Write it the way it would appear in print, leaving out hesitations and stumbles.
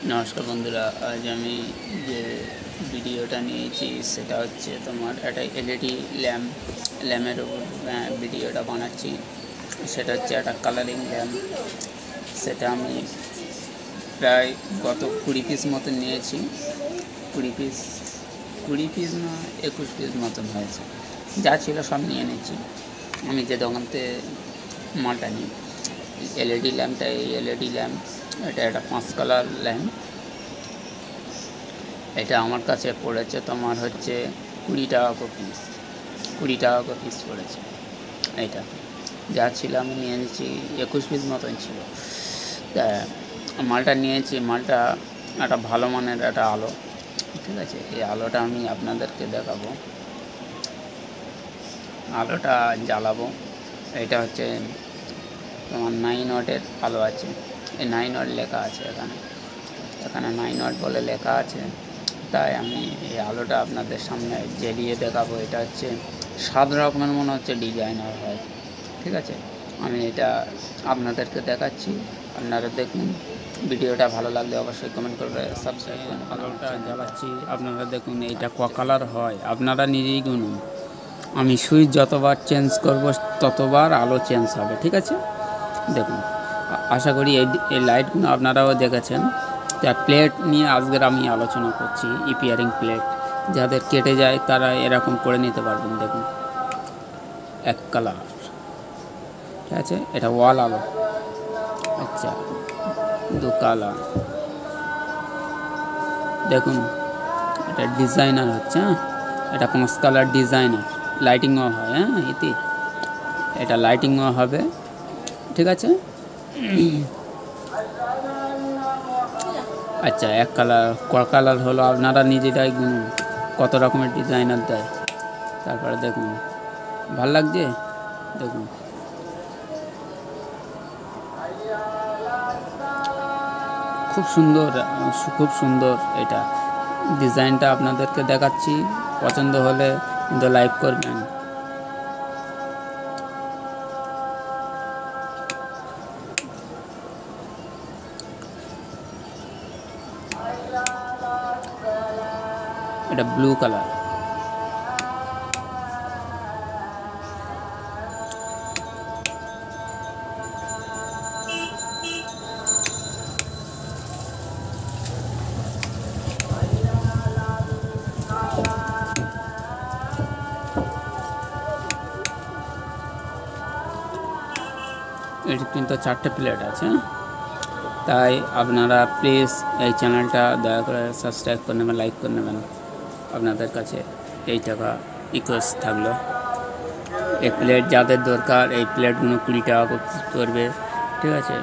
নমস্কার বন্ধুরা, আজ আমি যে ভিডিওটা নিয়েছি সেটা হচ্ছে তোমার একটা এলইডি ল্যাম্পের ওপর ভিডিওটা বানাচ্ছি। সেটা হচ্ছে একটা কালারিং ল্যাম্প। সেটা আমি প্রায় গত 20 পিস মতন নিয়েছি। 20 পিস না 21 পিস মতন হয়েছে। যা ছিল সব নিয়ে নিয়েছি। আমি যে দোকান থেকে মালটা নিই, এলইডি ল্যাম্পটা, এই এলইডি ল্যাম্প এটা একটা 5 কালার ল্যাম্প। এটা আমার কাছে পড়েছে তোমার হচ্ছে 20 টাকা করে পিস। 20 টাকা করে পিস পড়েছে। এইটা যা ছিল আমি নিয়ে নিচ্ছি, 21 পিস মতন ছিল। তা মালটা নিয়েছি, মালটা একটা ভালো মানের একটা আলো, ঠিক আছে। এই আলোটা আমি আপনাদেরকে দেখাবো, আলোটা জ্বালাবো। এটা হচ্ছে তোমার 9 ওয়াটের আলো আছে। এই 9 ওয়াট লেখা আছে এখানে 9 ওয়াট বলে লেখা আছে। তাই আমি এই আলোটা আপনাদের সামনে জ্বালিয়ে দেখাবো। এটা হচ্ছে 7 রকমের মনে হচ্ছে ডিজাইনার হয়, ঠিক আছে। আমি এটা আপনাদেরকে দেখাচ্ছি, আপনারা দেখুন। ভিডিওটা ভালো লাগলে অবশ্যই কমেন্ট করবে, সাবস্ক্রাইব করুন। আলোটা জ্বালাচ্ছি, আপনারা দেখুন এইটা ক কালার হয়, আপনারা নিজেই গুনুন। আমি সুইচ যতবার চেঞ্জ করব ততবার আলো চেঞ্জ হবে, ঠিক আছে। দেখুন, আশা করি এই লাইটগুলো আপনারাও দেখেছেন। তা প্লেট নিয়ে আজকের আমি আলোচনা করছি। ইপিয়ারিং প্লেট যাদের কেটে যায় তারা এরকম করে নিতে পারবেন। দেখুন, এক কালার, ঠিক আছে। এটা ওয়াল আলো। আচ্ছা, 2 কালার। দেখুন, এটা ডিজাইনার হচ্ছে। এটা 5 কালার ডিজাইনার। লাইটিংও হয়, এতে এটা লাইটিংও হবে, ঠিক আছে। আচ্ছা, 1 কালার। ক কালার হলো আপনারা নিজেরাই গুনুন কত রকমের ডিজাইনার দেয়। তারপরে দেখুন, ভাল লাগছে। দেখুন, খুব সুন্দর এটা ডিজাইনটা আপনাদেরকে দেখাচ্ছি। পছন্দ হলে কিন্তু লাইক করবেন। এটা ব্লু কালার। এটি কিন্তু 4টে প্লেট আছে। তাই আপনারা প্লিজ এই চ্যানেলটা দয়া করে সাবস্ক্রাইব করে নেবেন, লাইক করে নেবেন। আপনাদের কাছে এই টাকা রিকোয়েস্ট থাকলো। এই প্লেট যাদের দরকার, এই প্লেটগুলো 20 টাকা করবে, ঠিক আছে।